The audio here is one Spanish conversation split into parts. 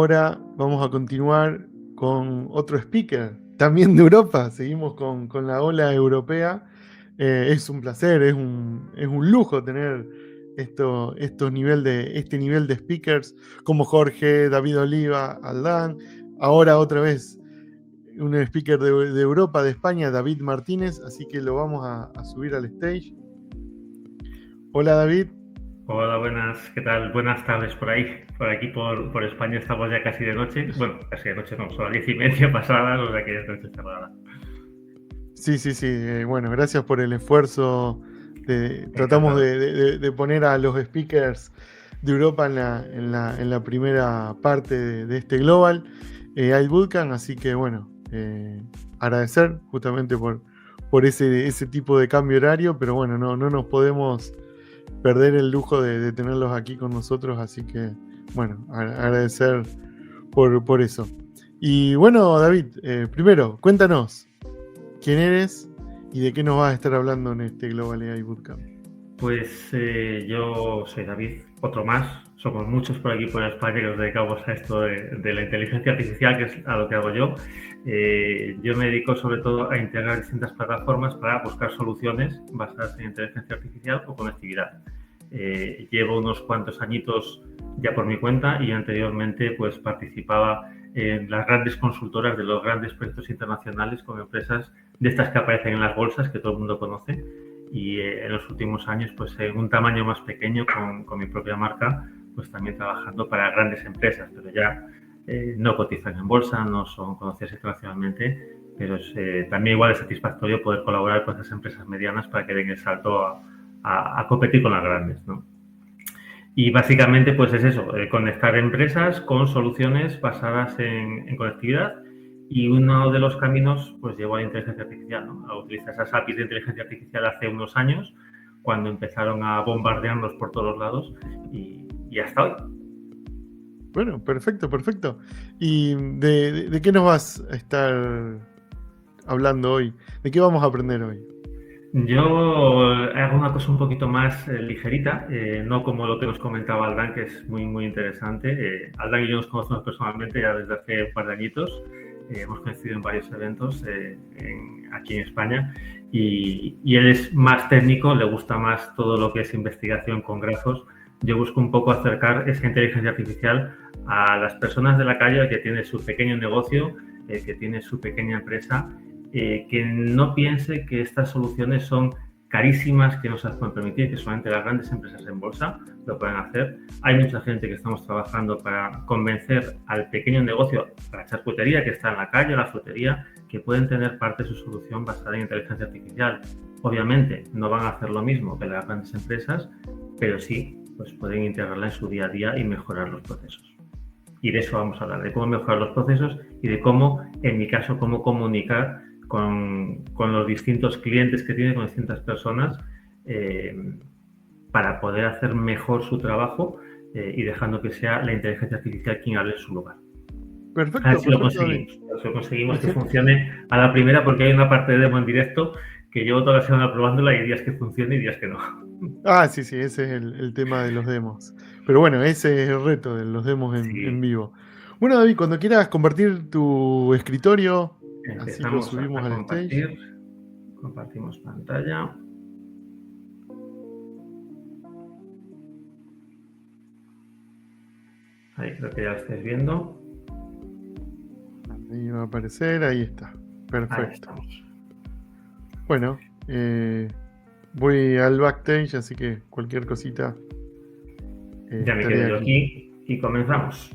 ahora vamos a continuar con otro speaker, también de Europa. Seguimos con la ola europea. Es un placer, es un lujo tener este nivel de speakers como Jorge, David Oliva, Aldán. Ahora otra vez un speaker de Europa, de España, David Martínez. Así que lo vamos a subir al stage. Hola, David. Hola, buenas, ¿qué tal? Buenas tardes por ahí. Por aquí, por España, estamos ya casi de noche. Bueno, casi de noche no, son las 10:30 pasadas, o sea que ya es noche cerrada. Sí. Bueno, gracias por el esfuerzo. Tratamos de poner a los speakers de Europa en la primera parte de este Global iBootcamp, así que bueno, agradecer justamente por ese tipo de cambio horario, pero bueno, no nos podemos perder el lujo de tenerlos aquí con nosotros, así que bueno, agradecer por eso. Y bueno, David, primero, cuéntanos quién eres y de qué nos vas a estar hablando en este Global AI Bootcamp. Pues yo soy David, otro más. Somos muchos por aquí por España que nos dedicamos a esto de la inteligencia artificial, que es a lo que hago yo. Yo me dedico sobre todo a integrar distintas plataformas para buscar soluciones basadas en inteligencia artificial o conectividad. Llevo unos cuantos añitos ya por mi cuenta y anteriormente pues participaba en las grandes consultoras de los grandes proyectos internacionales con empresas de estas que aparecen en las bolsas que todo el mundo conoce. Y en los últimos años, pues en un tamaño más pequeño con mi propia marca, pues también trabajando para grandes empresas, pero ya no cotizan en bolsa, no son conocidas internacionalmente, pero es también igual de satisfactorio poder colaborar con esas empresas medianas para que den el salto a competir con las grandes, ¿no? Y básicamente pues es eso, conectar empresas con soluciones basadas en conectividad. Y uno de los caminos pues llevó a la inteligencia artificial, ¿no? A utilizar esas APIs de inteligencia artificial hace unos años, cuando empezaron a bombardearnos por todos lados y hasta hoy. Bueno, perfecto. ¿Y de qué nos vas a estar hablando hoy? ¿De qué vamos a aprender hoy? Yo hago una cosa un poquito más ligerita, no como lo que nos comentaba Aldán, que es muy interesante. Aldán y yo nos conocemos personalmente ya desde hace un par de añitos. Hemos coincidido en varios eventos aquí en España y él es más técnico, le gusta más todo lo que es investigación con grafos. Yo busco un poco acercar esa inteligencia artificial a las personas de la calle que tiene su pequeño negocio, que tiene su pequeña empresa, que no piense que estas soluciones son carísimas, que no se las pueden permitir, que solamente las grandes empresas en bolsa lo pueden hacer. Hay mucha gente que estamos trabajando para convencer al pequeño negocio, a la charcutería que está en la calle, a la frutería, que pueden tener parte de su solución basada en inteligencia artificial. Obviamente no van a hacer lo mismo que las grandes empresas, pero sí pues pueden integrarla en su día a día y mejorar los procesos. Y de eso vamos a hablar, de cómo mejorar los procesos y de cómo, en mi caso, cómo comunicar con los distintos clientes que tiene, con distintas personas, para poder hacer mejor su trabajo y dejando que sea la inteligencia artificial quien hable en su lugar. Perfecto. A ver si lo conseguimos. Si lo conseguimos que funcione a la primera, porque hay una parte de demo en directo que llevo toda la semana probándola y hay días que funciona y días que no. Sí, ese es el tema de los demos. Pero bueno, ese es el reto de los demos en vivo. Bueno, David, cuando quieras compartir tu escritorio, así lo subimos al stage. Compartimos pantalla. Ahí creo que ya lo estáis viendo. Ahí va a aparecer, ahí está. Perfecto. Ahí bueno, voy al backstage, así que cualquier cosita. Ya me quedo yo aquí y comenzamos.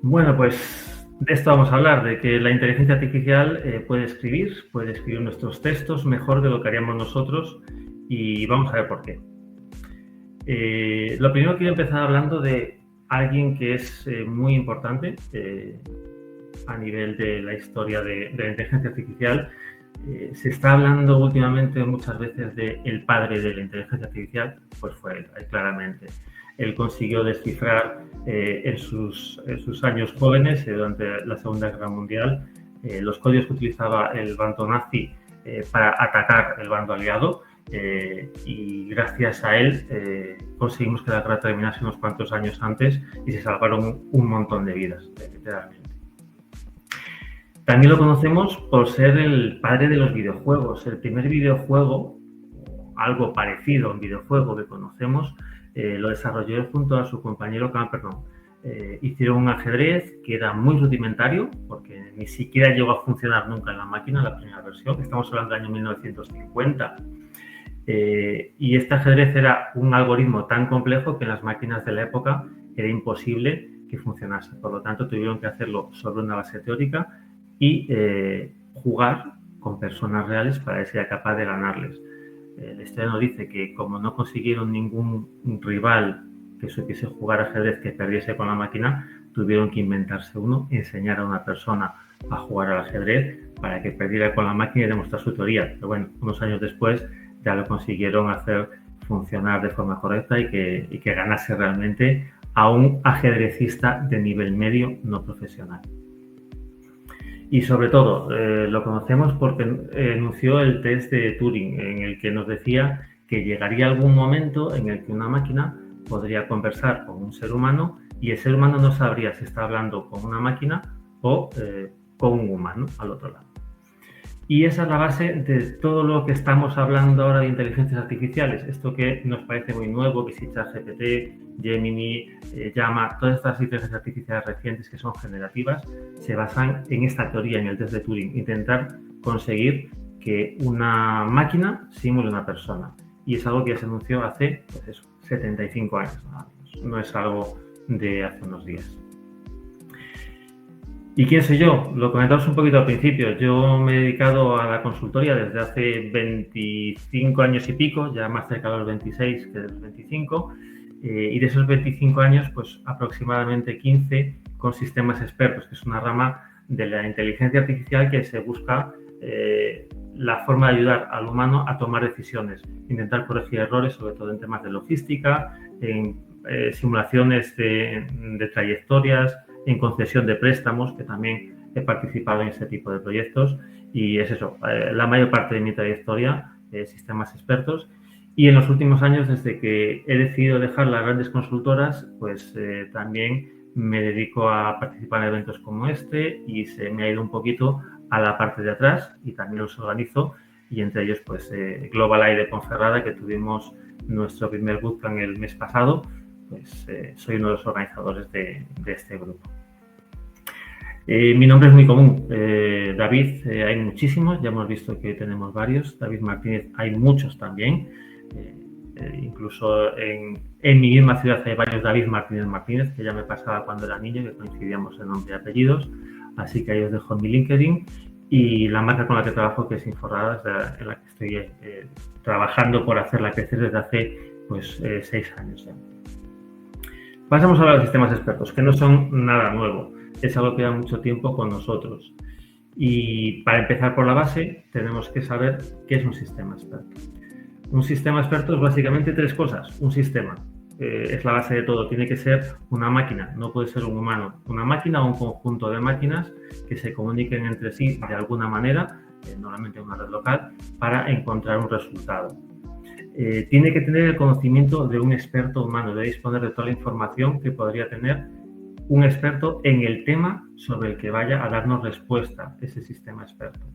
Bueno, pues de esto vamos a hablar, de que la inteligencia artificial puede escribir nuestros textos mejor de lo que haríamos nosotros y vamos a ver por qué. Lo primero quiero empezar hablando de alguien que es muy importante a nivel de la historia de la inteligencia artificial. Se está hablando últimamente muchas veces de el padre de la inteligencia artificial, pues fue él, claramente. Él consiguió descifrar en sus años jóvenes, durante la Segunda Guerra Mundial, los códigos que utilizaba el bando nazi para atacar el bando aliado y gracias a él conseguimos que la guerra terminase unos cuantos años antes y se salvaron un montón de vidas, literalmente. También lo conocemos por ser el padre de los videojuegos. El primer videojuego, algo parecido a un videojuego que conocemos, lo desarrolló junto a su compañero Camperdown. Hicieron un ajedrez que era muy rudimentario, porque ni siquiera llegó a funcionar nunca en la máquina, la primera versión. Estamos hablando del año 1950. Y este ajedrez era un algoritmo tan complejo que en las máquinas de la época era imposible que funcionase. Por lo tanto, tuvieron que hacerlo sobre una base teórica y jugar con personas reales para que sea capaz de ganarles. La historia nos dice que como no consiguieron ningún rival que supiese jugar ajedrez que perdiese con la máquina, tuvieron que inventarse uno, enseñar a una persona a jugar al ajedrez para que perdiera con la máquina y demostrar su teoría. Pero bueno, unos años después ya lo consiguieron hacer funcionar de forma correcta y que ganase realmente a un ajedrecista de nivel medio no profesional. Y sobre todo, lo conocemos porque enunció el test de Turing, en el que nos decía que llegaría algún momento en el que una máquina podría conversar con un ser humano y el ser humano no sabría si está hablando con una máquina o con un humano al otro lado. Y esa es la base de todo lo que estamos hablando ahora de inteligencias artificiales. Esto que nos parece muy nuevo, que si ChatGPT, Gemini, Llama, todas estas inteligencias artificiales recientes que son generativas, se basan en esta teoría, en el test de Turing, intentar conseguir que una máquina simule una persona. Y es algo que ya se anunció hace, pues eso, 75 años. No es algo de hace unos días. ¿Y quién soy yo? Lo comentamos un poquito al principio. Yo me he dedicado a la consultoría desde hace 25 años y pico, ya más cerca de los 26 que de los 25. Y de esos 25 años, pues aproximadamente 15 con sistemas expertos, que es una rama de la inteligencia artificial que se busca la forma de ayudar al humano a tomar decisiones, intentar corregir errores, sobre todo en temas de logística, en simulaciones de trayectorias, en concesión de préstamos, que también he participado en ese tipo de proyectos. Y es eso, la mayor parte de mi trayectoria, sistemas expertos. Y en los últimos años, desde que he decidido dejar las grandes consultoras, pues también me dedico a participar en eventos como este y se me ha ido un poquito a la parte de atrás y también los organizo. Y entre ellos, pues Global AI de Ponferrada, que tuvimos nuestro primer bootcamp el mes pasado, pues soy uno de los organizadores de este grupo. Mi nombre es muy común. David, hay muchísimos, ya hemos visto que tenemos varios. David Martínez, hay muchos también. Incluso en mi misma ciudad hay varios David Martínez, que ya me pasaba cuando era niño, que coincidíamos en nombre y apellidos. Así que ahí os dejo mi LinkedIn. Y la marca con la que trabajo, que es Inforradas, en la que estoy trabajando por hacerla crecer desde hace pues 6 años ya. Pasamos ahora a los sistemas expertos, que no son nada nuevo. Es algo que lleva mucho tiempo con nosotros. Y para empezar por la base, tenemos que saber qué es un sistema experto. Un sistema experto es básicamente 3 cosas. Un sistema es la base de todo. Tiene que ser una máquina, no puede ser un humano. Una máquina o un conjunto de máquinas que se comuniquen entre sí de alguna manera, normalmente en una red local, para encontrar un resultado. Tiene que tener el conocimiento de un experto humano, debe disponer de toda la información que podría tener un experto en el tema sobre el que vaya a darnos respuesta ese sistema experto.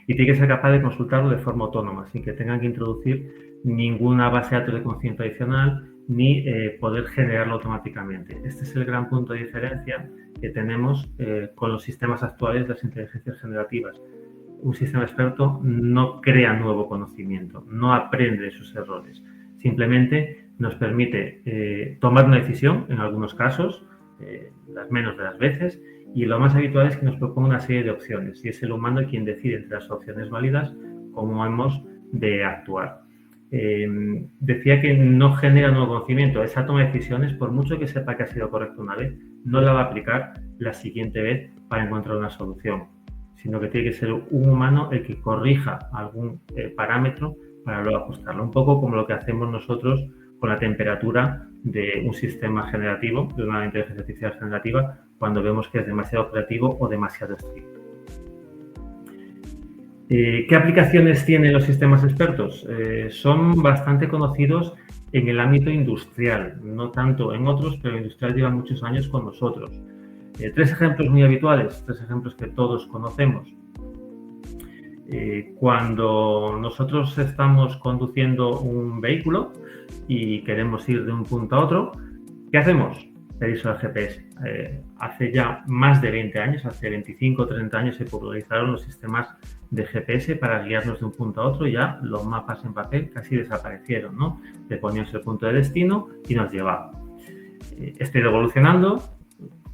Y tiene que ser capaz de consultarlo de forma autónoma, sin que tengan que introducir ninguna base de datos de conocimiento adicional ni poder generarlo automáticamente. Este es el gran punto de diferencia que tenemos con los sistemas actuales de las inteligencias generativas. Un sistema experto no crea nuevo conocimiento, no aprende de sus errores. Simplemente nos permite tomar una decisión, en algunos casos, las menos de las veces, y lo más habitual es que nos proponga una serie de opciones, y es el humano quien decide entre las opciones válidas cómo hemos de actuar. Decía que no genera nuevo conocimiento. Esa toma de decisiones, por mucho que sepa que ha sido correcto una vez, no la va a aplicar la siguiente vez para encontrar una solución, sino que tiene que ser un humano el que corrija algún parámetro para luego ajustarlo. Un poco como lo que hacemos nosotros con la temperatura de un sistema generativo, de una inteligencia artificial generativa, cuando vemos que es demasiado operativo o demasiado estricto. ¿Qué aplicaciones tienen los sistemas expertos? Son bastante conocidos en el ámbito industrial, no tanto en otros, pero el industrial lleva muchos años con nosotros. Tres ejemplos muy habituales, tres ejemplos que todos conocemos. Cuando nosotros estamos conduciendo un vehículo y queremos ir de un punto a otro, ¿qué hacemos? Pedírselo al GPS. Hace ya más de 20 años, hace 25 o 30 años, se popularizaron los sistemas de GPS para guiarnos de un punto a otro. Ya los mapas en papel casi desaparecieron, ¿no? Le poníamos el punto de destino y nos llevaba. Esto ha ido evolucionando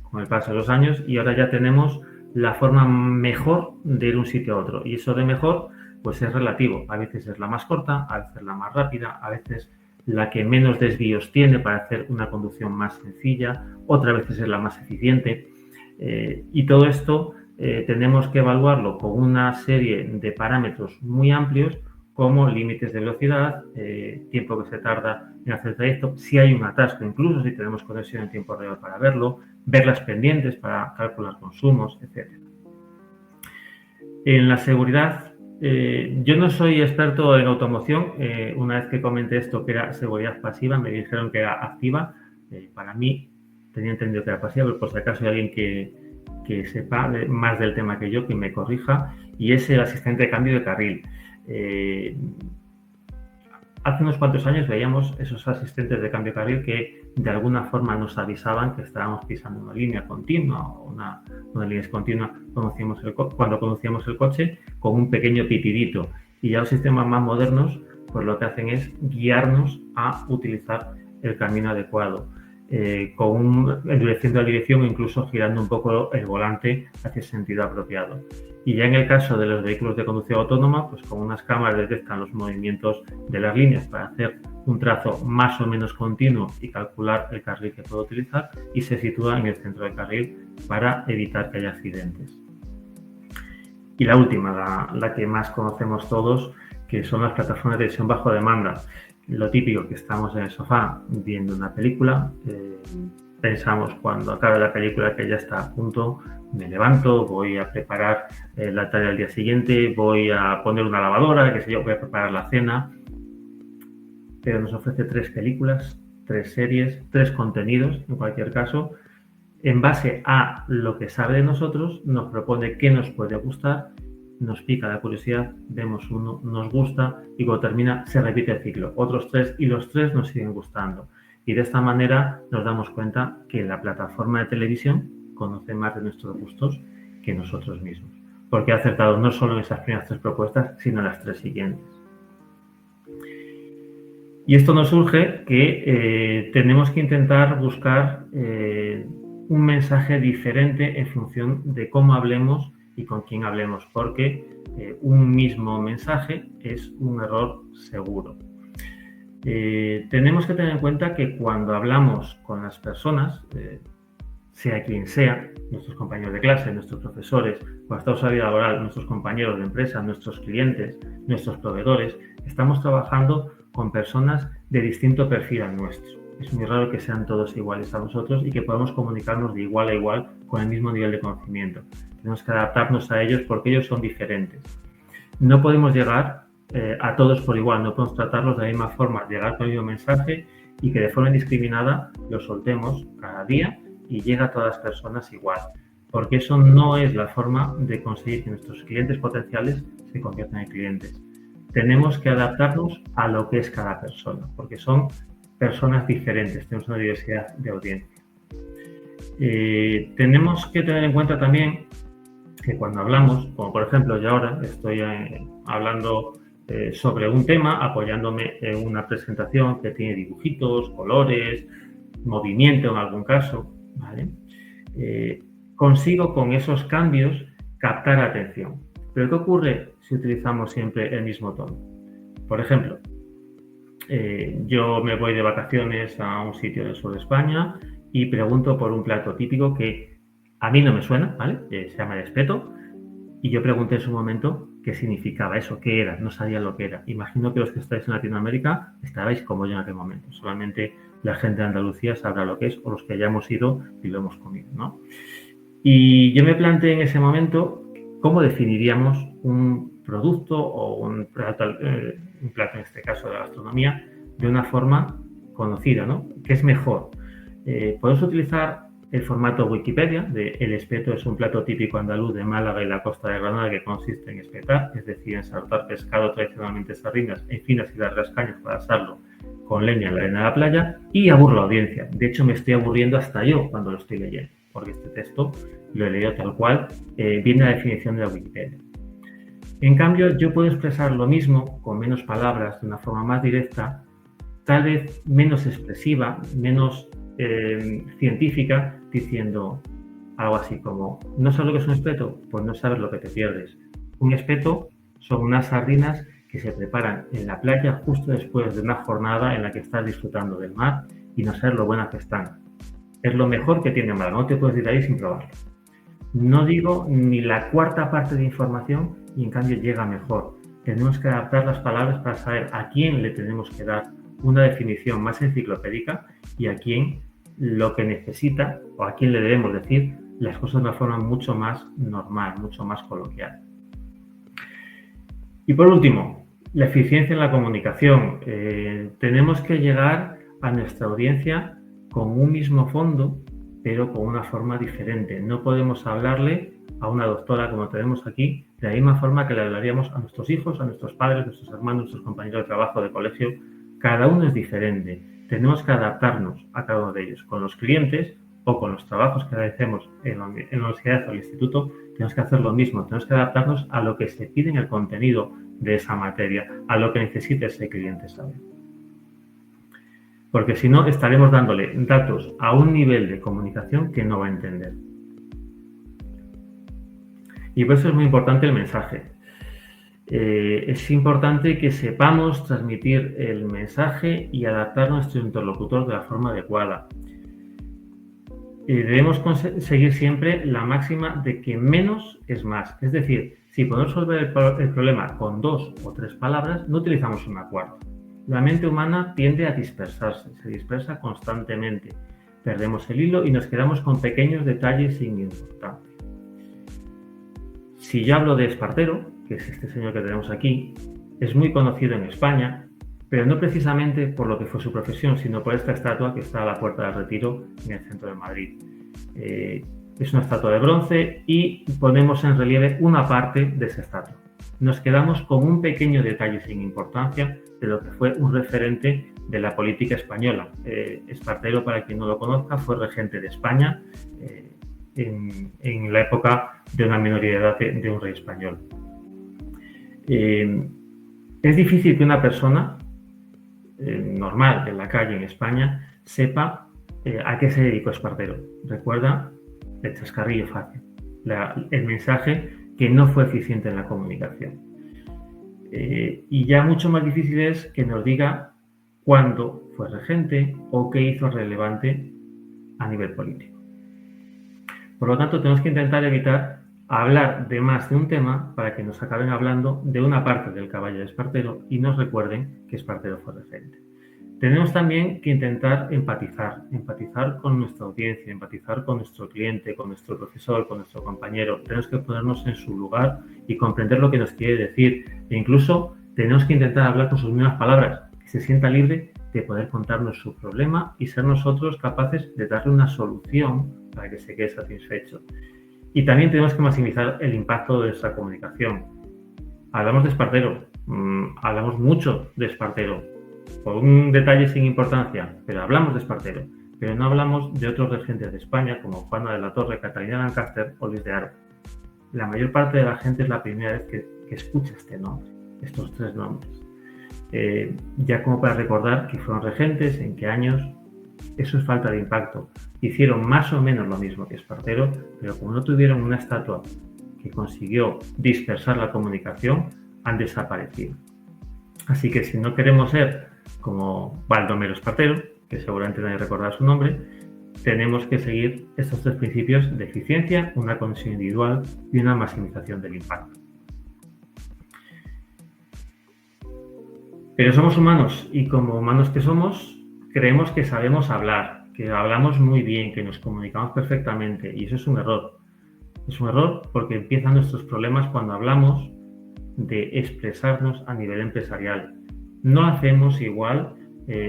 con el paso de los años y ahora ya tenemos la forma mejor de ir de un sitio a otro. Y eso de mejor, pues es relativo. A veces es la más corta, a veces la más rápida, a veces la que menos desvíos tiene para hacer una conducción más sencilla, otra veces es la más eficiente. Y todo esto tenemos que evaluarlo con una serie de parámetros muy amplios, como límites de velocidad, tiempo que se tarda en hacer el trayecto, si hay un atasco, incluso si tenemos conexión en tiempo real para verlo, ver las pendientes para calcular consumos, etc. En la seguridad, yo no soy experto en automoción. Una vez que comenté esto que era seguridad pasiva, me dijeron que era activa. Para mí, tenía entendido que era pasiva, pero por si acaso hay alguien que sepa más del tema que yo, que me corrija, y es el asistente de cambio de carril. Hace unos cuantos años veíamos esos asistentes de cambio de carril que de alguna forma nos avisaban que estábamos pisando una línea continua o una línea discontinua cuando conducíamos el coche, con un pequeño pitidito. Y ya los sistemas más modernos pues lo que hacen es guiarnos a utilizar el camino adecuado, endureciendo la dirección o incluso girando un poco el volante hacia el sentido apropiado. Y ya en el caso de los vehículos de conducción autónoma, pues con unas cámaras detectan los movimientos de las líneas para hacer un trazo más o menos continuo y calcular el carril que puede utilizar, y se sitúa en el centro del carril para evitar que haya accidentes. Y la última, la que más conocemos todos, que son las plataformas de televisión bajo demanda. Lo típico, que estamos en el sofá viendo una película, pensamos cuando acabe la película que ya está a punto, me levanto, voy a preparar la tarea del día siguiente, voy a poner una lavadora, qué sé yo, voy a preparar la cena, pero nos ofrece 3 películas, 3 series, 3 contenidos, en cualquier caso, en base a lo que sabe de nosotros, nos propone qué nos puede gustar, nos pica la curiosidad, vemos uno, nos gusta y cuando termina se repite el ciclo, otros 3 y los 3 nos siguen gustando. Y de esta manera nos damos cuenta que la plataforma de televisión conoce más de nuestros gustos que nosotros mismos, porque ha acertado no solo en esas primeras 3 propuestas, sino en las 3 siguientes. Y esto nos surge que tenemos que intentar buscar un mensaje diferente en función de cómo hablemos y con quién hablemos, porque un mismo mensaje es un error seguro. Tenemos que tener en cuenta que cuando hablamos con las personas, sea quien sea, nuestros compañeros de clase, nuestros profesores, cuando estamos en la vida laboral, nuestros compañeros de empresa, nuestros clientes, nuestros proveedores, estamos trabajando con personas de distinto perfil al nuestro. Es muy raro que sean todos iguales a nosotros y que podamos comunicarnos de igual a igual con el mismo nivel de conocimiento. Tenemos que adaptarnos a ellos porque ellos son diferentes. No podemos llegar a todos por igual, no podemos tratarlos de la misma forma, llegar con el mismo mensaje y que de forma indiscriminada lo soltemos cada día y llegue a todas las personas igual, porque eso no es la forma de conseguir que nuestros clientes potenciales se conviertan en clientes. Tenemos que adaptarnos a lo que es cada persona, porque son personas diferentes, tenemos una diversidad de audiencia. Tenemos que tener en cuenta también que cuando hablamos, como por ejemplo yo ahora estoy hablando sobre un tema, apoyándome en una presentación que tiene dibujitos, colores, movimiento en algún caso, ¿vale? Consigo con esos cambios captar atención. Pero ¿qué ocurre si utilizamos siempre el mismo tono? Por ejemplo, yo me voy de vacaciones a un sitio del sur de España y pregunto por un plato típico que a mí no me suena, ¿vale? Se llama el espeto, y yo pregunté en su momento qué significaba eso, qué era, no sabía lo que era. Imagino que los que estáis en Latinoamérica estabais como yo en aquel momento, solamente la gente de Andalucía sabrá lo que es, o los que hayamos ido y lo hemos comido, ¿no? Y yo me planteé en ese momento cómo definiríamos un producto o un plato en este caso de la gastronomía, de una forma conocida, ¿no? ¿Qué es mejor? Podemos utilizar el formato Wikipedia de el espeto es un plato típico andaluz de Málaga y la costa de Granada que consiste en espetar, es decir, en saltar pescado tradicionalmente sardinas en finas y largas cañas para asarlo con leña en la arena de la playa, y aburro a la audiencia. De hecho, me estoy aburriendo hasta yo cuando lo estoy leyendo, porque este texto lo he leído tal cual, viene la definición de la Wikipedia. En cambio, yo puedo expresar lo mismo con menos palabras, de una forma más directa, tal vez menos expresiva, menos científica, diciendo algo así como, ¿no sabes lo que es un espeto? Pues no sabes lo que te pierdes. Un espeto son unas sardinas que se preparan en la playa justo después de una jornada en la que estás disfrutando del mar y no sabes lo buenas que están. Es lo mejor que tiene mar, no te puedes ir de ahí sin probarlo. No digo ni la cuarta parte de información y en cambio llega mejor. Tenemos que adaptar las palabras para saber a quién le tenemos que dar una definición más enciclopédica y a quién lo que necesita o a quién le debemos decir las cosas de una forma mucho más normal, mucho más coloquial. Y por último, la eficiencia en la comunicación. Tenemos que llegar a nuestra audiencia con un mismo fondo, pero con una forma diferente. No podemos hablarle a una doctora como tenemos aquí de la misma forma que le hablaríamos a nuestros hijos, a nuestros padres, a nuestros hermanos, a nuestros compañeros de trabajo, de colegio. Cada uno es diferente. Tenemos que adaptarnos a cada uno de ellos. Con los clientes o con los trabajos que realicemos en la universidad o el instituto, tenemos que hacer lo mismo. Tenemos que adaptarnos a lo que se pide en el contenido de esa materia, a lo que necesite ese cliente saber. Porque si no, estaremos dándole datos a un nivel de comunicación que no va a entender. Y por eso es muy importante el mensaje. Es importante que sepamos transmitir el mensaje y adaptar a nuestro interlocutor de la forma adecuada. Debemos conseguir siempre la máxima de que menos es más. Es decir, si podemos resolver el problema con 2 o 3 palabras, no utilizamos una cuarta. La mente humana tiende a dispersarse, se dispersa constantemente. Perdemos el hilo y nos quedamos con pequeños detalles sin importancia. Si yo hablo de Espartero, que es este señor que tenemos aquí, es muy conocido en España, pero no precisamente por lo que fue su profesión, sino por esta estatua que está a la Puerta del Retiro en el centro de Madrid. Es una estatua de bronce y ponemos en relieve una parte de esa estatua. Nos quedamos con un pequeño detalle sin importancia de lo que fue un referente de la política española. Espartero, para quien no lo conozca, fue regente de España en la época de una minoría de edad de un rey español. Es difícil que una persona normal en la calle en España sepa a qué se dedicó Espartero. Recuerda el chascarrillo fácil, el mensaje que no fue eficiente en la comunicación. Y ya mucho más difícil es que nos diga cuándo fue regente o qué hizo relevante a nivel político. Por lo tanto, tenemos que intentar evitar hablar de más de un tema para que nos acaben hablando de una parte del caballo de Espartero y nos recuerden que Espartero fue regente. Tenemos también que intentar empatizar con nuestra audiencia, empatizar con nuestro cliente, con nuestro profesor, con nuestro compañero. Tenemos que ponernos en su lugar y comprender lo que nos quiere decir. E incluso tenemos que intentar hablar con sus mismas palabras, que se sienta libre de poder contarnos su problema y ser nosotros capaces de darle una solución para que se quede satisfecho. Y también tenemos que maximizar el impacto de nuestra comunicación. Hablamos de Espartero, hablamos mucho de Espartero, por un detalle sin importancia, pero hablamos de Espartero. Pero no hablamos de otros regentes de España como Juana de la Torre, Catalina Lancaster o Luis de Haro. La mayor parte de la gente es la primera vez que escucha este nombre, estos 3 nombres. Ya como para recordar que fueron regentes, en qué años, eso es falta de impacto. Hicieron más o menos lo mismo que Espartero, pero como no tuvieron una estatua que consiguió dispersar la comunicación, han desaparecido. Así que si no queremos ser como Baldomero Espartero, que seguramente nadie recordará su nombre, tenemos que seguir estos 3 principios de eficiencia, una conexión individual y una maximización del impacto. Pero somos humanos y como humanos que somos, creemos que sabemos hablar, que hablamos muy bien, que nos comunicamos perfectamente y eso es un error. Es un error porque empiezan nuestros problemas cuando hablamos de expresarnos a nivel empresarial. No hacemos igual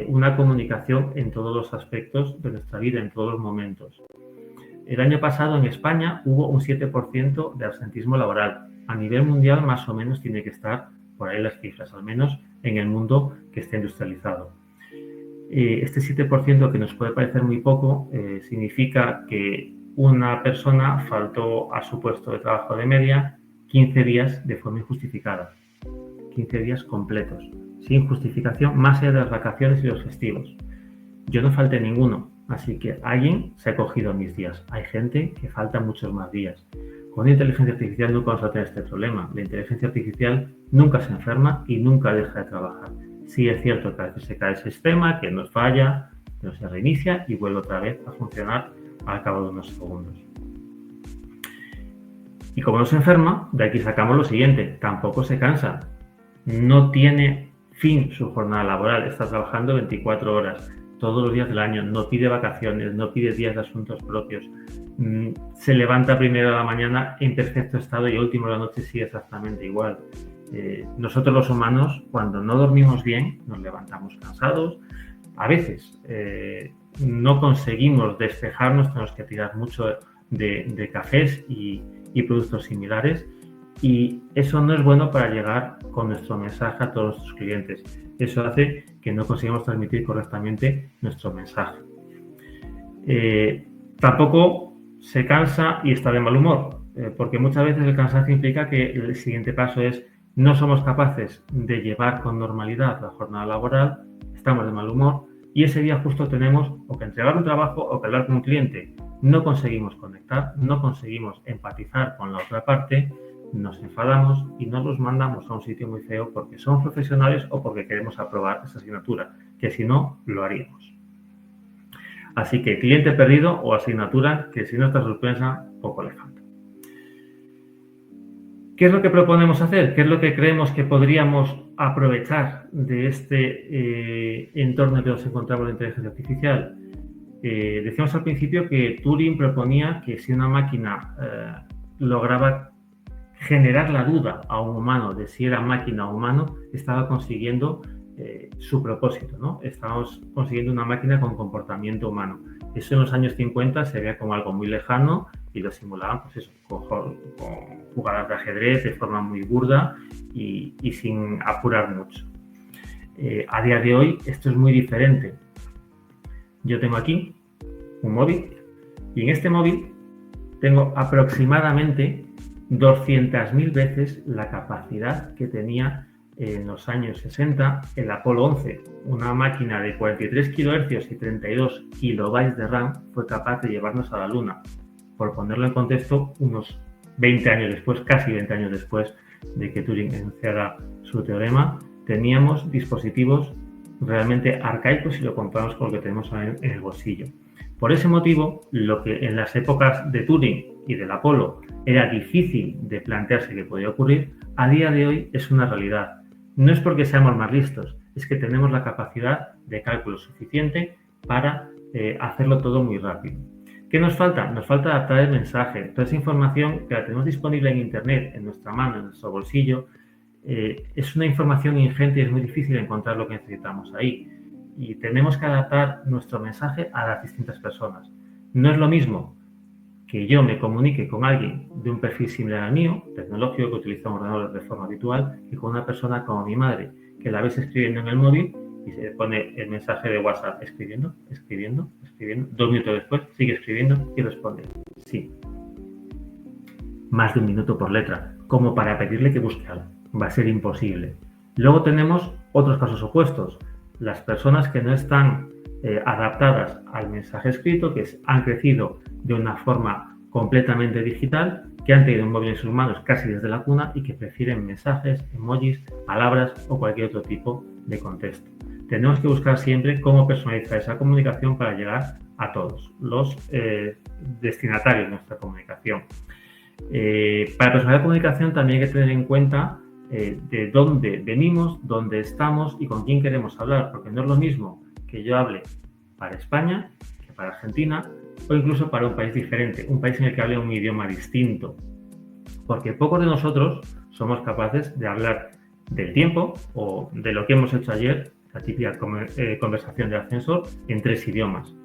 una comunicación en todos los aspectos de nuestra vida, en todos los momentos. El año pasado en España hubo un 7% de absentismo laboral. A nivel mundial más o menos tiene que estar por ahí las cifras, al menos en el mundo que esté industrializado. Este 7% que nos puede parecer muy poco significa que una persona faltó a su puesto de trabajo de media 15 días de forma injustificada. 15 días completos, sin justificación, más allá de las vacaciones y los festivos. Yo no falté ninguno, así que alguien se ha cogido mis días. Hay gente que falta muchos más días. Con la inteligencia artificial nunca vamos a tener este problema. La inteligencia artificial nunca se enferma y nunca deja de trabajar. Sí es cierto que a veces se cae el sistema, que nos falla, pero se reinicia y vuelve otra vez a funcionar al cabo de unos segundos. Y como no se enferma, de aquí sacamos lo siguiente, tampoco se cansa. No tiene fin su jornada laboral, está trabajando 24 horas todos los días del año, no pide vacaciones, no pide días de asuntos propios, se levanta primero de la mañana en perfecto estado y último de la noche sigue exactamente igual. Nosotros los humanos, cuando no dormimos bien, nos levantamos cansados, a veces no conseguimos despejarnos, tenemos que tirar mucho de cafés y productos similares, y eso no es bueno para llegar con nuestro mensaje a todos nuestros clientes. Eso hace que no consigamos transmitir correctamente nuestro mensaje. Tampoco se cansa y está de mal humor, porque muchas veces el cansancio implica que el siguiente paso es no somos capaces de llevar con normalidad la jornada laboral, estamos de mal humor y ese día justo tenemos o que entregar un trabajo o que hablar con un cliente. No conseguimos conectar, no conseguimos empatizar con la otra parte, nos enfadamos y nos los mandamos a un sitio muy feo porque somos profesionales o porque queremos aprobar esa asignatura, que si no, lo haríamos. Así que cliente perdido o asignatura que si no está sorpresa, poco le falta. ¿Qué es lo que proponemos hacer? ¿Qué es lo que creemos que podríamos aprovechar de este entorno que nos encontramos de inteligencia artificial? Decíamos al principio que Turing proponía que si una máquina lograba generar la duda a un humano de si era máquina o humano, estaba consiguiendo su propósito, ¿no? Estábamos consiguiendo una máquina con comportamiento humano. Eso en los años 50 se veía como algo muy lejano y lo simulaban, pues eso, con jugadas de ajedrez de forma muy burda y sin apurar mucho. A día de hoy esto es muy diferente. Yo tengo aquí un móvil y en este móvil tengo aproximadamente 200.000 veces la capacidad que tenía en los años 60 el Apolo 11. Una máquina de 43 kHz y 32 KB de RAM fue capaz de llevarnos a la Luna. Por ponerlo en contexto, unos 20 años después, casi 20 años después de que Turing enunciara su teorema, teníamos dispositivos realmente arcaicos si lo comparamos con lo que tenemos en el bolsillo. Por ese motivo, lo que en las épocas de Turing y del Apolo era difícil de plantearse que podía ocurrir, a día de hoy es una realidad. No es porque seamos más listos, es que tenemos la capacidad de cálculo suficiente para hacerlo todo muy rápido. ¿Qué nos falta? Nos falta adaptar el mensaje. Toda esa información que la tenemos disponible en Internet, en nuestra mano, en nuestro bolsillo, es una información ingente y es muy difícil encontrar lo que necesitamos ahí. Y tenemos que adaptar nuestro mensaje a las distintas personas. No es lo mismo que yo me comunique con alguien de un perfil similar al mío, tecnológico, que utiliza un ordenador de forma habitual, que con una persona como mi madre, que la ves escribiendo en el móvil y se pone el mensaje de WhatsApp escribiendo. 2 minutos después sigue escribiendo y responde sí. Más de 1 minuto por letra, como para pedirle que busque algo. Va a ser imposible. Luego tenemos otros casos opuestos. Las personas que no están adaptadas al mensaje escrito, que han crecido de una forma completamente digital, que han tenido un móvil en sus manos casi desde la cuna y que prefieren mensajes, emojis, palabras o cualquier otro tipo de contexto. Tenemos que buscar siempre cómo personalizar esa comunicación para llegar a todos los destinatarios de nuestra comunicación. Para personalizar la comunicación también hay que tener en cuenta de dónde venimos, dónde estamos y con quién queremos hablar, porque no es lo mismo que yo hable para España que para Argentina o incluso para un país diferente, un país en el que hable un idioma distinto, porque pocos de nosotros somos capaces de hablar del tiempo o de lo que hemos hecho ayer, la típica conversación de ascensor, en 3 idiomas.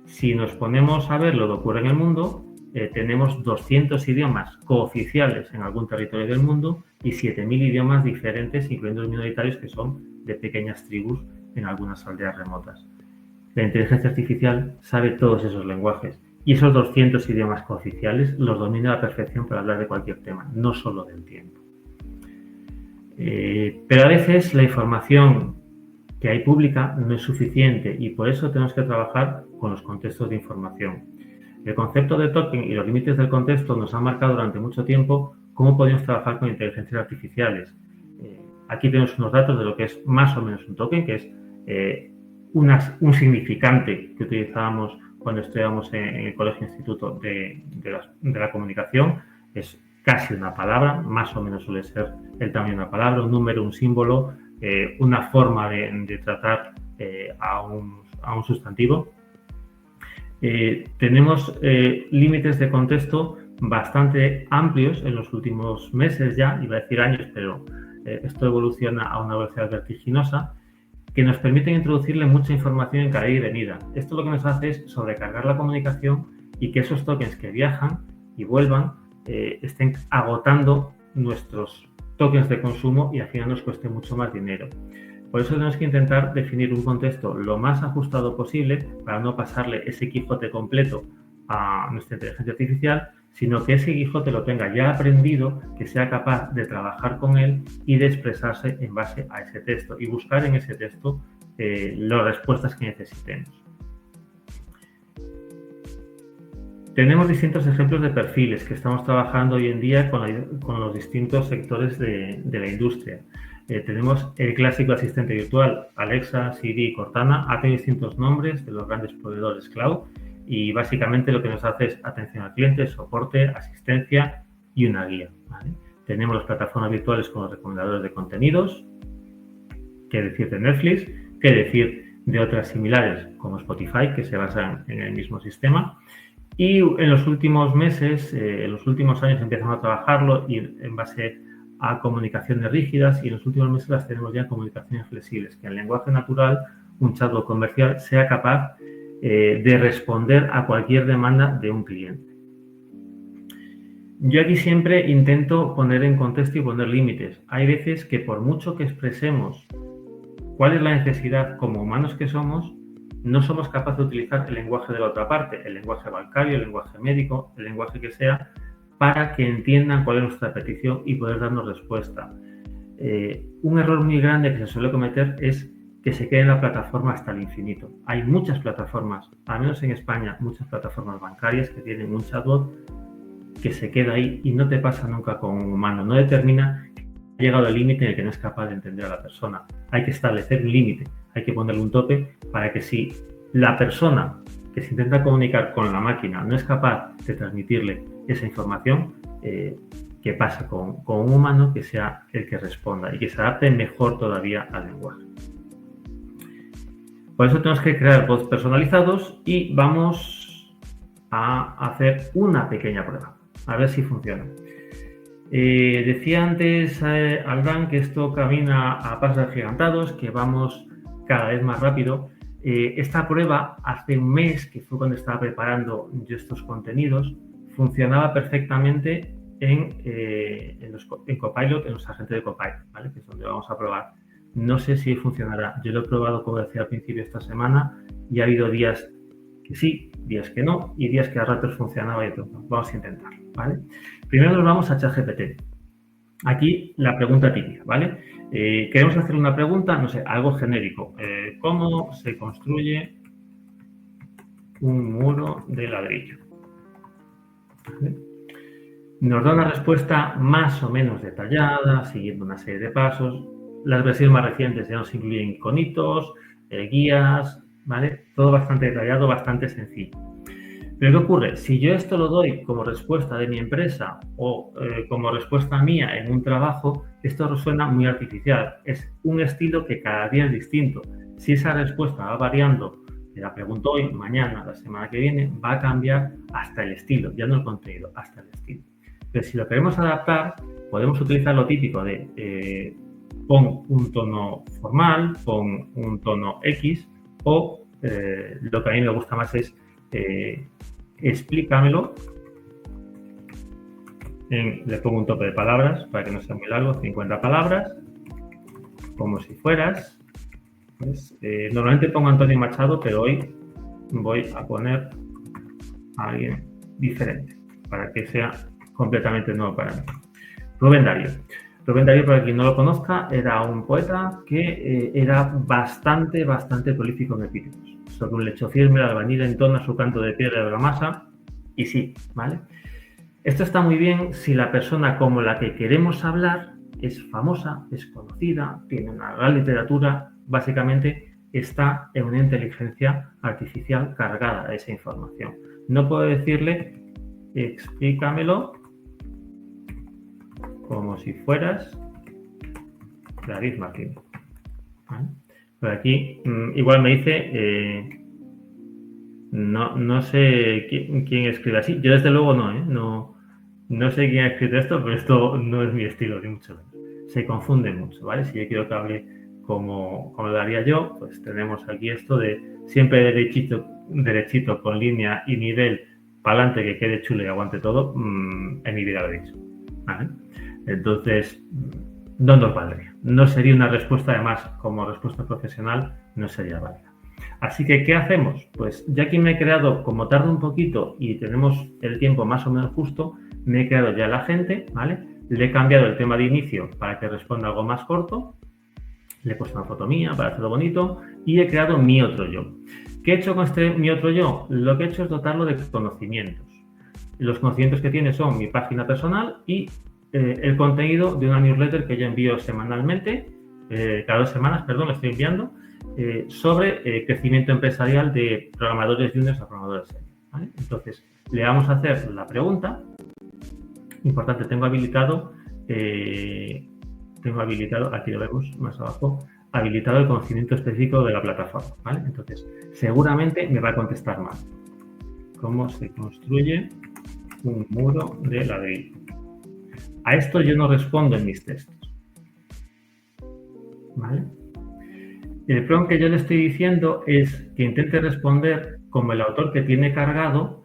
Si nos ponemos a ver lo que ocurre en el mundo, tenemos 200 idiomas cooficiales en algún territorio del mundo y 7.000 idiomas diferentes, incluyendo los minoritarios, que son de pequeñas tribus en algunas aldeas remotas. La inteligencia artificial sabe todos esos lenguajes y esos 200 idiomas cooficiales los domina a la perfección para hablar de cualquier tema, no solo del tiempo. Pero a veces la información que hay pública no es suficiente y por eso tenemos que trabajar con los contextos de información. El concepto de token y los límites del contexto nos han marcado durante mucho tiempo cómo podemos trabajar con inteligencias artificiales. Aquí tenemos unos datos de lo que es más o menos un token, que es un significante que utilizábamos cuando estudiábamos en el colegio instituto de la comunicación. Es casi una palabra, más o menos suele ser el tamaño de una palabra, un número, un símbolo, una forma de tratar a un sustantivo. Tenemos límites de contexto bastante amplios en los últimos meses ya, iba a decir años, pero esto evoluciona a una velocidad vertiginosa, que nos permiten introducirle mucha información en cada ida y venida. Esto lo que nos hace es sobrecargar la comunicación y que esos tokens que viajan y vuelvan estén agotando nuestros tokens de consumo y al final nos cueste mucho más dinero. Por eso tenemos que intentar definir un contexto lo más ajustado posible para no pasarle ese Quijote completo a nuestra inteligencia artificial, sino que ese Quijote lo tenga ya aprendido, que sea capaz de trabajar con él y de expresarse en base a ese texto y buscar en ese texto las respuestas que necesitemos. Tenemos distintos ejemplos de perfiles que estamos trabajando hoy en día con los distintos sectores de la industria. Tenemos el clásico asistente virtual, Alexa, Siri, Cortana. Ha tenido distintos nombres de los grandes proveedores cloud y básicamente lo que nos hace es atención al cliente, soporte, asistencia y una guía, ¿vale? Tenemos las plataformas virtuales como los recomendadores de contenidos, qué decir de Netflix, qué decir de otras similares como Spotify, que se basan en el mismo sistema. Y en los últimos meses, en los últimos años empezamos a trabajarlo y en base a comunicaciones rígidas, y en los últimos meses las tenemos ya en comunicaciones flexibles, que en lenguaje natural un chatbot comercial sea capaz de responder a cualquier demanda de un cliente. Yo aquí siempre intento poner en contexto y poner límites. Hay veces que por mucho que expresemos cuál es la necesidad como humanos que somos, no somos capaces de utilizar el lenguaje de la otra parte, el lenguaje bancario, el lenguaje médico, el lenguaje que sea, para que entiendan cuál es nuestra petición y poder darnos respuesta. Un error muy grande que se suele cometer es que se quede en la plataforma hasta el infinito. Hay muchas plataformas, al menos en España, muchas plataformas bancarias que tienen un chatbot que se queda ahí y no te pasa nunca con un humano, no determina que ha llegado el límite en el que no es capaz de entender a la persona. Hay que establecer un límite, hay que ponerle un tope para que si la persona que se intenta comunicar con la máquina no es capaz de transmitirle esa información, que pasa con un humano, que sea el que responda y que se adapte mejor todavía al lenguaje. Por eso tenemos que crear bots personalizados y vamos a hacer una pequeña prueba, a ver si funciona. Decía antes Aldán que esto camina a pasos agigantados, que vamos cada vez más rápido. Esta prueba, hace un mes, que fue cuando estaba preparando yo estos contenidos, funcionaba perfectamente en Copilot, en los agentes de Copilot, ¿vale? Que es donde vamos a probar. No sé si funcionará. Yo lo he probado, como decía al principio, esta semana y ha habido días que sí, días que no y días que a ratos funcionaba y otros no. Vamos a intentarlo, ¿vale? Primero nos vamos a ChatGPT. Aquí la pregunta típica, ¿vale? Queremos hacer una pregunta, no sé, algo genérico. ¿Cómo se construye un muro de ladrillo? ¿Vale? Nos da una respuesta más o menos detallada, siguiendo una serie de pasos. Las versiones más recientes ya nos incluyen iconitos, guías, ¿vale? Todo bastante detallado, bastante sencillo. Pero ¿qué ocurre? Si yo esto lo doy como respuesta de mi empresa o como respuesta mía en un trabajo, esto suena muy artificial. Es un estilo que cada día es distinto. Si esa respuesta va variando, te la pregunto hoy, mañana, la semana que viene, va a cambiar hasta el estilo, ya no el contenido, hasta el estilo. Pero si lo queremos adaptar, podemos utilizar lo típico de pon un tono formal, pon un tono X, o lo que a mí me gusta más es explícamelo. Le pongo un tope de palabras para que no sea muy largo, 50 palabras, como si fueras. Pues, normalmente pongo Antonio Machado, pero hoy voy a poner a alguien diferente para que sea completamente nuevo para mí. Rubén Darío. Rubén Darío, para quien no lo conozca, era un poeta que era bastante prolífico en epítetos. Sobre un lecho firme, el albañil entona su canto de piedra de la masa, y sí, ¿vale? Esto está muy bien si la persona como la que queremos hablar es famosa, es conocida, tiene una gran literatura, básicamente está en una inteligencia artificial cargada de esa información. No puedo decirle, explícamelo como si fueras David Martín. ¿Vale? Por aquí, igual me dice, no sé quién escribe así. Yo desde luego no sé quién ha escrito esto, pero esto no es mi estilo, ni mucho menos. Se confunde mucho, ¿vale? Si yo quiero que hable como lo haría yo, pues tenemos aquí esto de siempre derechito con línea y nivel para adelante, que quede chulo y aguante todo. En mi vida lo he dicho, ¿vale? Entonces, no nos valdría. No sería una respuesta, además, como respuesta profesional, no sería válida. Así que, ¿qué hacemos? Pues ya que me he creado, como tarda un poquito y tenemos el tiempo más o menos justo, me he creado ya el agente, ¿vale? Le he cambiado el tema de inicio para que responda algo más corto, le he puesto una foto mía para hacerlo bonito y he creado mi otro yo. ¿Qué he hecho con mi otro yo? Lo que he hecho es dotarlo de conocimientos. Los conocimientos que tiene son mi página personal y el contenido de una newsletter que yo envío semanalmente, cada 2 semanas, perdón, lo estoy enviando, sobre crecimiento empresarial de programadores juniors a programadores senior, ¿vale? Entonces, le vamos a hacer la pregunta. Importante, tengo habilitado, aquí lo vemos más abajo, habilitado el conocimiento específico de la plataforma, ¿vale? Entonces, seguramente me va a contestar mal. ¿Cómo se construye un muro de ladrillo? A esto yo no respondo en mis textos, ¿vale? El prompt que yo le estoy diciendo es que intente responder como el autor que tiene cargado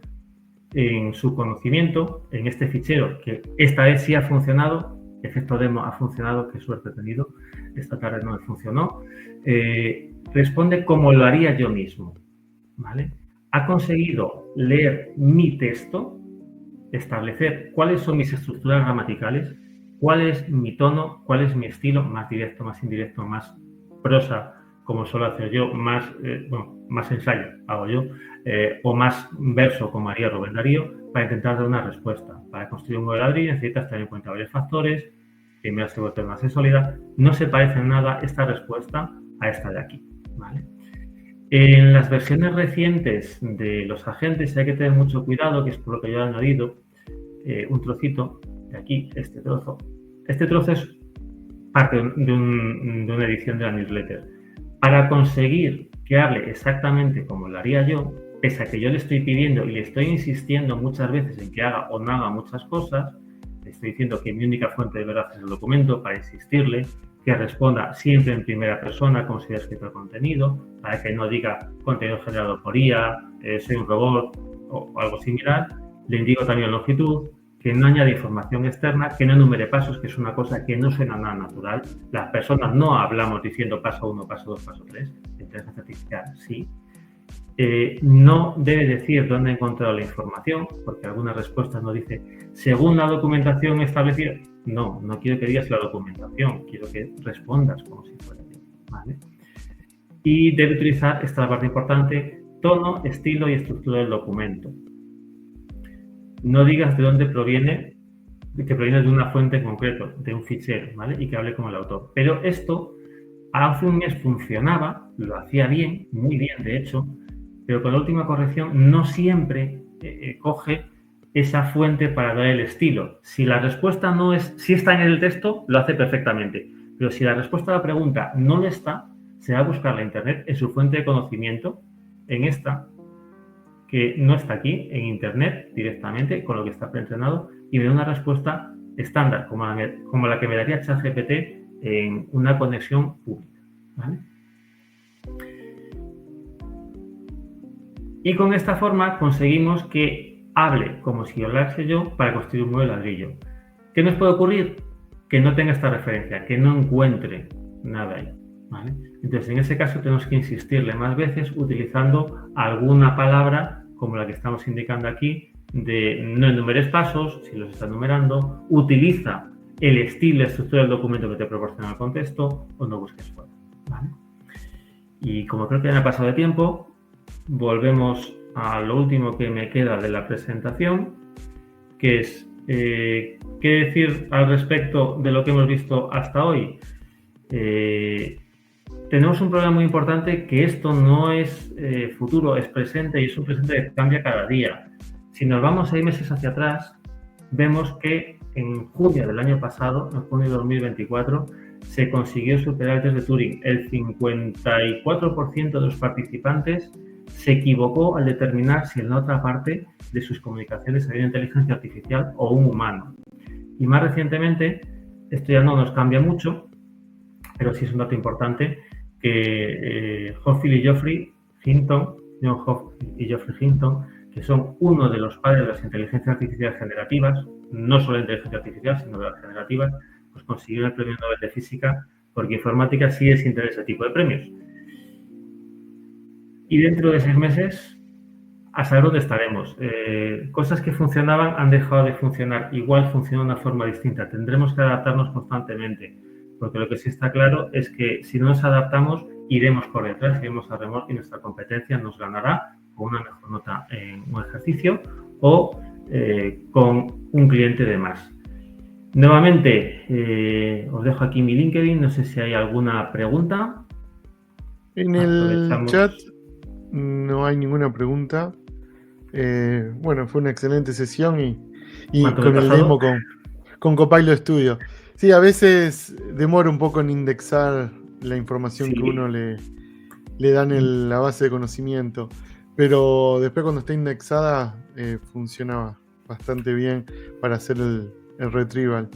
en su conocimiento, en este fichero, que esta vez sí ha funcionado, efecto demo ha funcionado, qué suerte he tenido, esta tarde no me funcionó, responde como lo haría yo mismo, ¿vale? Ha conseguido leer mi texto, establecer cuáles son mis estructuras gramaticales, cuál es mi tono, cuál es mi estilo, más directo, más indirecto, más prosa, como suelo hacer yo, más ensayo hago yo, o más verso, como haría Rubén Darío, para intentar dar una respuesta. Para construir un modelo de ladrillo necesitas tener en cuenta varios factores, primero se vuelve más sólida. No se parece en nada esta respuesta a esta de aquí, ¿vale? En las versiones recientes de los agentes hay que tener mucho cuidado, que es por lo que yo he añadido un trocito de aquí, este trozo. Este trozo es parte de una edición de la newsletter. Para conseguir que hable exactamente como lo haría yo, pese a que yo le estoy pidiendo y le estoy insistiendo muchas veces en que haga o no haga muchas cosas, le estoy diciendo que mi única fuente de verdad es el documento, para insistirle, que responda siempre en primera persona como si hubiera escrito el contenido, para que no diga contenido generado por IA, soy un robot o algo similar. Le indico también longitud, que no añade información externa, que no enumere pasos, que es una cosa que no suena nada natural. Las personas no hablamos diciendo paso 1, paso 2, paso 3. Inteligencia artificial sí. No debe decir dónde ha encontrado la información, porque algunas respuestas nos dicen, según la documentación establecida. No quiero que digas la documentación, quiero que respondas como si fuera yo, ¿vale? Y debe utilizar, esta parte importante, tono, estilo y estructura del documento. No digas de dónde proviene, que proviene de una fuente en concreto, de un fichero, ¿vale? Y que hable como el autor. Pero esto hace un mes funcionaba, lo hacía bien, muy bien de hecho, pero con la última corrección no siempre coge esa fuente para dar el estilo. Si la respuesta no es, si está en el texto, lo hace perfectamente. Pero si la respuesta a la pregunta no lo está, se va a buscar la internet en su fuente de conocimiento, en esta, que no está aquí, en internet directamente, con lo que está preentrenado, y me da una respuesta estándar, como la que me daría ChatGPT en una conexión pública, ¿vale? Y con esta forma conseguimos que hable como si hablase yo para construir un nuevo ladrillo. ¿Qué nos puede ocurrir? Que no tenga esta referencia, que no encuentre nada ahí, ¿vale? Entonces, en ese caso tenemos que insistirle más veces utilizando alguna palabra como la que estamos indicando aquí, de no enumeres pasos, si los está enumerando, utiliza el estilo, la estructura del documento que te proporciona el contexto o no busques fuera, ¿vale? Y como creo que ya me ha pasado de tiempo, volvemos a lo último que me queda de la presentación, que es qué decir al respecto de lo que hemos visto hasta hoy. Tenemos un problema muy importante, que esto no es futuro, es presente, y es un presente que cambia cada día. Si nos vamos 6 meses hacia atrás, vemos que en junio del año pasado, en junio de 2024, se consiguió superar el test de Turing. El 54% de los participantes se equivocó al determinar si en la otra parte de sus comunicaciones había inteligencia artificial o un humano. Y más recientemente, esto ya no nos cambia mucho, pero sí es un dato importante, que Hochschild y Geoffrey Hinton, John Hochschild y Geoffrey Hinton, que son uno de los padres de las inteligencias artificiales generativas, no solo la inteligencia artificial, sino de las generativas, pues consiguieron el premio Nobel de Física, porque informática sí es interés ese tipo de premios. Y dentro de 6 meses, a saber dónde estaremos. Cosas que funcionaban han dejado de funcionar. Igual funciona de una forma distinta. Tendremos que adaptarnos constantemente, porque lo que sí está claro es que si no nos adaptamos, iremos por detrás, iremos a remolque y nuestra competencia nos ganará con una mejor nota en un ejercicio o con un cliente de más. Nuevamente, os dejo aquí mi LinkedIn. No sé si hay alguna pregunta. En el chat no hay ninguna pregunta. Bueno, fue una excelente sesión y con el demo con Copilot Studio. Sí, a veces demora un poco en indexar la información que uno le dan en la base de conocimiento, pero después cuando está indexada funcionaba bastante bien para hacer el retrieval.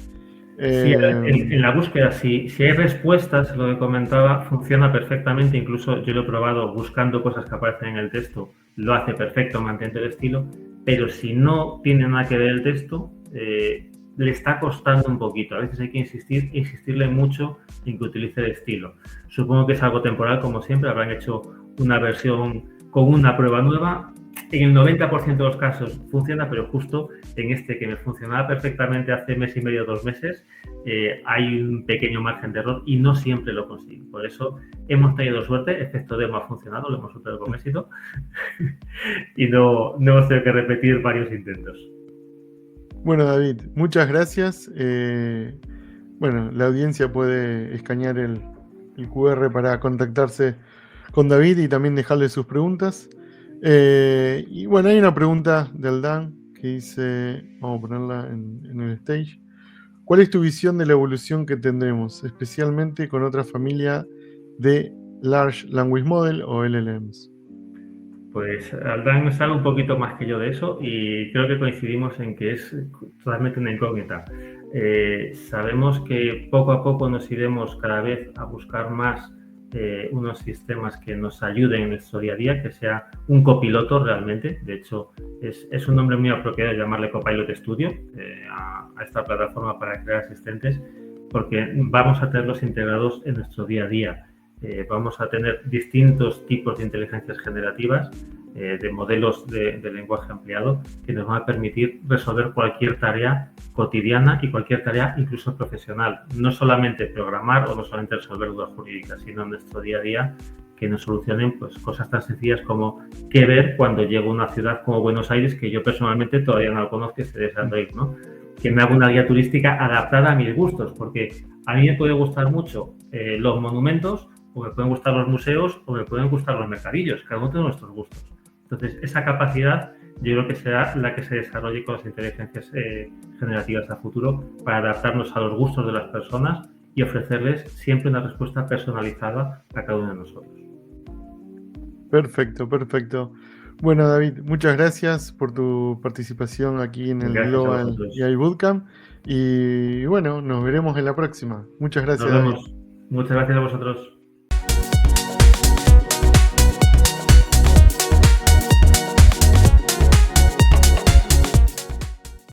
Sí, en la búsqueda, si hay respuestas, lo que comentaba, funciona perfectamente. Incluso yo lo he probado buscando cosas que aparecen en el texto, lo hace perfecto, manteniendo el estilo, pero si no tiene nada que ver el texto, le está costando un poquito. A veces hay que insistirle mucho en que utilice el estilo. Supongo que es algo temporal, como siempre, habrán hecho una versión con una prueba nueva. En el 90% de los casos funciona, pero justo en este, que me funcionaba perfectamente hace mes y medio, 2 meses, hay un pequeño margen de error y no siempre lo consigo. Por eso hemos tenido suerte, excepto demo ha funcionado, lo hemos superado con éxito y no hemos tenido que repetir varios intentos. Bueno, David, muchas gracias. Bueno, la audiencia puede escanear el QR para contactarse con David y también dejarle sus preguntas. Y bueno, hay una pregunta de Aldán que dice, vamos a ponerla en el stage. ¿Cuál es tu visión de la evolución que tendremos, especialmente con otra familia de Large Language Model o LLMs? Pues Aldán sabe un poquito más que yo de eso y creo que coincidimos en que es totalmente una incógnita. Sabemos que poco a poco nos iremos cada vez a buscar más unos sistemas que nos ayuden en nuestro día a día, que sea un copiloto realmente. De hecho, es un nombre muy apropiado llamarle Copilot Studio a esta plataforma para crear asistentes, porque vamos a tenerlos integrados en nuestro día a día. Vamos a tener distintos tipos de inteligencias generativas, de modelos de lenguaje ampliado, que nos van a permitir resolver cualquier tarea cotidiana y cualquier tarea incluso profesional. No solamente programar o no solamente resolver dudas jurídicas, sino en nuestro día a día que nos solucionen pues, cosas tan sencillas como qué ver cuando llego a una ciudad como Buenos Aires, que yo personalmente todavía no lo conozco, estoy deseando ir, ¿no? Que me haga una guía turística adaptada a mis gustos, porque a mí me puede gustar mucho los monumentos, o me pueden gustar los museos, o me pueden gustar los mercadillos, cada uno tiene nuestros gustos. Entonces, esa capacidad yo creo que será la que se desarrolle con las inteligencias generativas a futuro para adaptarnos a los gustos de las personas y ofrecerles siempre una respuesta personalizada a cada uno de nosotros. Perfecto, perfecto. Bueno, David, muchas gracias por tu participación aquí en el Gracias a Global vosotros. AI Bootcamp. Y bueno, nos veremos en la próxima. Muchas Nos gracias, David. vemos. Muchas gracias a vosotros.